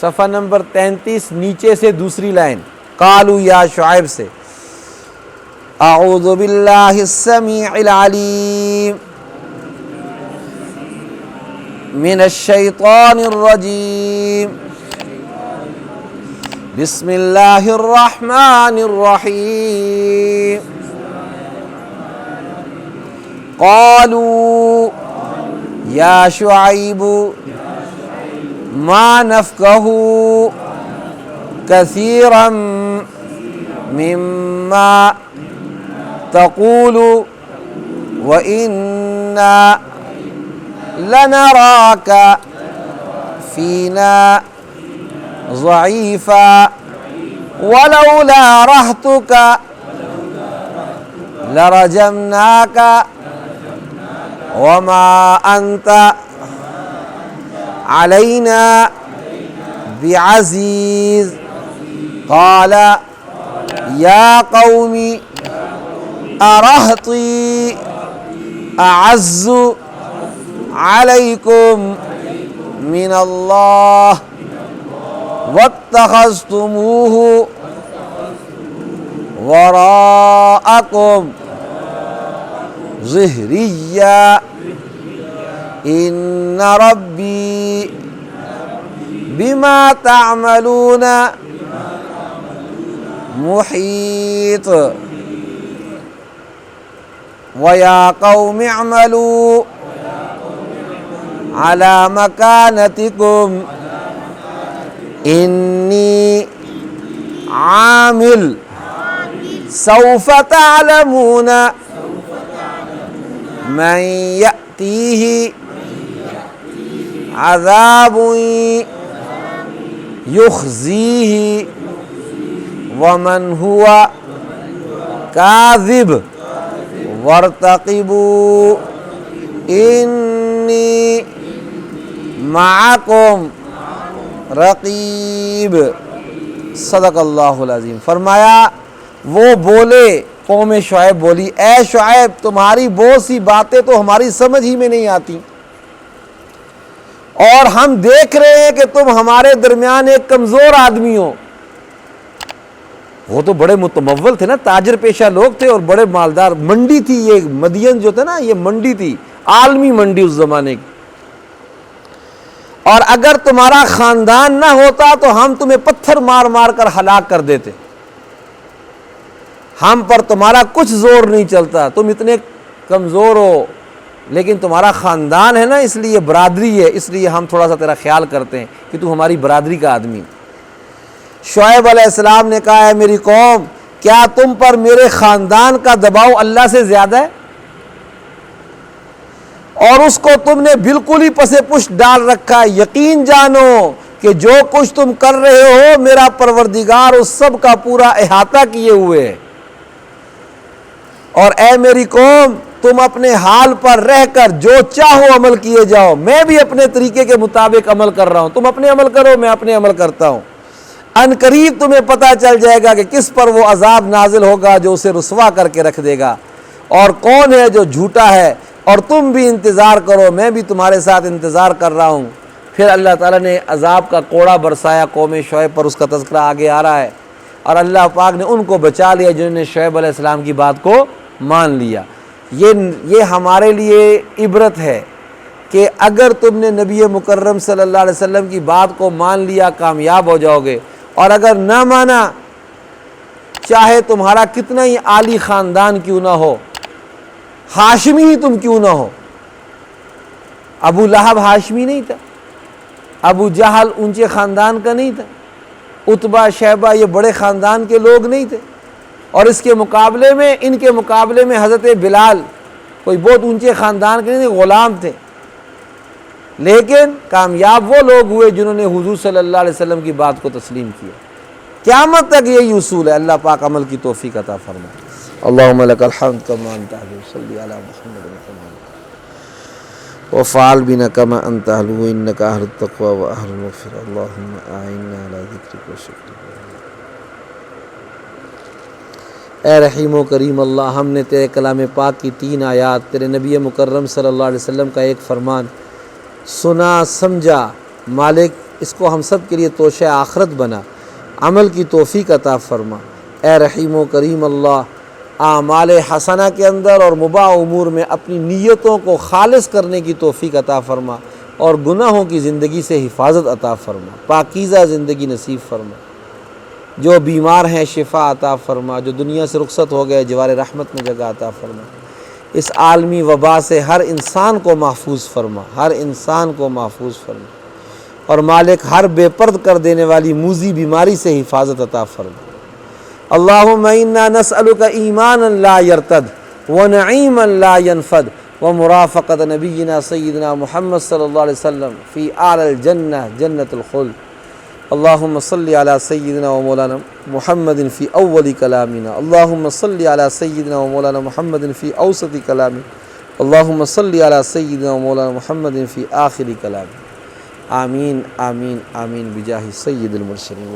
صفحہ نمبر 33 نیچے سے دوسری لائن، قالوا یا شعیب سے، اعوذ باللہ السمیع العلیم من الشیطان الرجیم، بسم اللہ الرحمن الرحیم، قالوا یا شعیب ما نفقہ کثیرا مما تقول وإنا لنراك فينا ضعيفا ولولا رهطك لرجمناك وما أنت علينا بعزيز قال يا قوم أرهطي أعز عليكم من الله واتخذتموه وراءكم ظهريا إن ربي بما تعملون محيط وَيَا قَوْمِ اعْمَلُوا عَلَى مَكَانَتِكُمْ إِنِّي عَامِلٌ سَوْفَ تَعْلَمُونَ مَنْ يَأْتِيهِ عَذَابٌ يُخْزِيهِ وَمَنْ هُوَ كَاذِبٌ وَارْتَقِبُوا إِنِّي مَعَكُمْ رَقِیب۔ صدق اللہ العظیم۔ فرمایا وہ بولے، قوم شعیب بولی، اے شعیب تمہاری بہت سی باتیں تو ہماری سمجھ ہی میں نہیں آتی، اور ہم دیکھ رہے ہیں کہ تم ہمارے درمیان ایک کمزور آدمی ہو۔ وہ تو بڑے متمول تھے نا، تاجر پیشہ لوگ تھے اور بڑے مالدار، منڈی تھی یہ مدین جو تھا نا، یہ منڈی تھی، عالمی منڈی اس زمانے کی، اور اگر تمہارا خاندان نہ ہوتا تو ہم تمہیں پتھر مار مار کر ہلاک کر دیتے، ہم پر تمہارا کچھ زور نہیں چلتا، تم اتنے کمزور ہو، لیکن تمہارا خاندان ہے نا، اس لیے برادری ہے، اس لیے ہم تھوڑا سا تیرا خیال کرتے ہیں کہ تو ہماری برادری کا آدمی۔ شعیب علیہ السلام نے کہا ہے میری قوم، کیا تم پر میرے خاندان کا دباؤ اللہ سے زیادہ ہے؟ اور اس کو تم نے بالکل ہی پس پشت ڈال رکھا ہے۔ یقین جانو کہ جو کچھ تم کر رہے ہو میرا پروردگار اس سب کا پورا احاطہ کیے ہوئے ہے، اور اے میری قوم تم اپنے حال پر رہ کر جو چاہو عمل کیے جاؤ، میں بھی اپنے طریقے کے مطابق عمل کر رہا ہوں، تم اپنے عمل کرو میں اپنے عمل کرتا ہوں۔ ان قریب تمہیں پتہ چل جائے گا کہ کس پر وہ عذاب نازل ہوگا جو اسے رسوا کر کے رکھ دے گا، اور کون ہے جو جھوٹا ہے، اور تم بھی انتظار کرو میں بھی تمہارے ساتھ انتظار کر رہا ہوں۔ پھر اللہ تعالیٰ نے عذاب کا کوڑا برسایا قوم شعیب پر، اس کا تذکرہ آگے آ رہا ہے، اور اللہ پاک نے ان کو بچا لیا جنہوں نے شعیب علیہ السلام کی بات کو مان لیا۔ یہ ہمارے لیے عبرت ہے کہ اگر تم نے نبی مکرم صلی اللہ علیہ وسلم کی بات کو مان لیا کامیاب ہو جاؤ گے، اور اگر نہ مانا، چاہے تمہارا کتنا ہی عالی خاندان کیوں نہ ہو، ہاشمی ہی تم کیوں نہ ہو۔ ابو لہب ہاشمی نہیں تھا، ابو جہل اونچے خاندان کا نہیں تھا، عتبہ شیبہ یہ بڑے خاندان کے لوگ نہیں تھے، اور اس کے مقابلے میں ان کے مقابلے میں حضرت بلال کوئی بہت اونچے خاندان کے نہیں تھے، غلام تھے، لیکن کامیاب وہ لوگ ہوئے جنہوں نے حضور صلی اللہ علیہ وسلم کی بات کو تسلیم کیا۔ قیامت تک یہی اصول ہے۔ اللہ پاک عمل کی توفیق عطا فرمائے۔ اللہم لک الحمد کما انت اہل، صلی علی محمد وفعل بنا کما انت اہل انک اہل التقوی و اہل المغفرۃ، اللہم اعنا علی ذکرک و شکرک۔ اے رحیم و کریم اللہ، ہم نے تیرے کلام پاک کی 3 آیات، تیرے نبی مکرم صلی اللہ علیہ وسلم کا ایک فرمان سنا، سمجھا۔ مالک اس کو ہم سب کے لیے توشہ آخرت بنا، عمل کی توفیق عطا فرما۔ اے رحیم و کریم اللہ، اعمال حسنہ کے اندر اور مباح امور میں اپنی نیتوں کو خالص کرنے کی توفیق عطا فرما، اور گناہوں کی زندگی سے حفاظت عطا فرما، پاکیزہ زندگی نصیب فرما۔ جو بیمار ہیں شفا عطا فرما، جو دنیا سے رخصت ہو گئے جوار رحمت میں جگہ عطا فرما۔ اس عالمی وبا سے ہر انسان کو محفوظ فرما، ہر انسان کو محفوظ فرما، اور مالک ہر بے پرد کر دینے والی موذی بیماری سے حفاظت عطا فرما۔ اللہم انا نسألک ایمانا لا یرتد ونعیما لا ینفد ومرافقت نبینا سیدنا محمد صلی اللہ علیہ وسلم فی اعلی الجنہ جنت الخلد۔ اللہم صلی علی سیدنا و مولانا محمد فی اول کلامنا، اللہم صلی علی سیدنا و مولانا محمد فی اوسط کلامنا، اللہم صلی علی سیدنا و مولانا محمد فی آخر کلامنا۔ آمین آمین آمین بجاہ سید المرسلین۔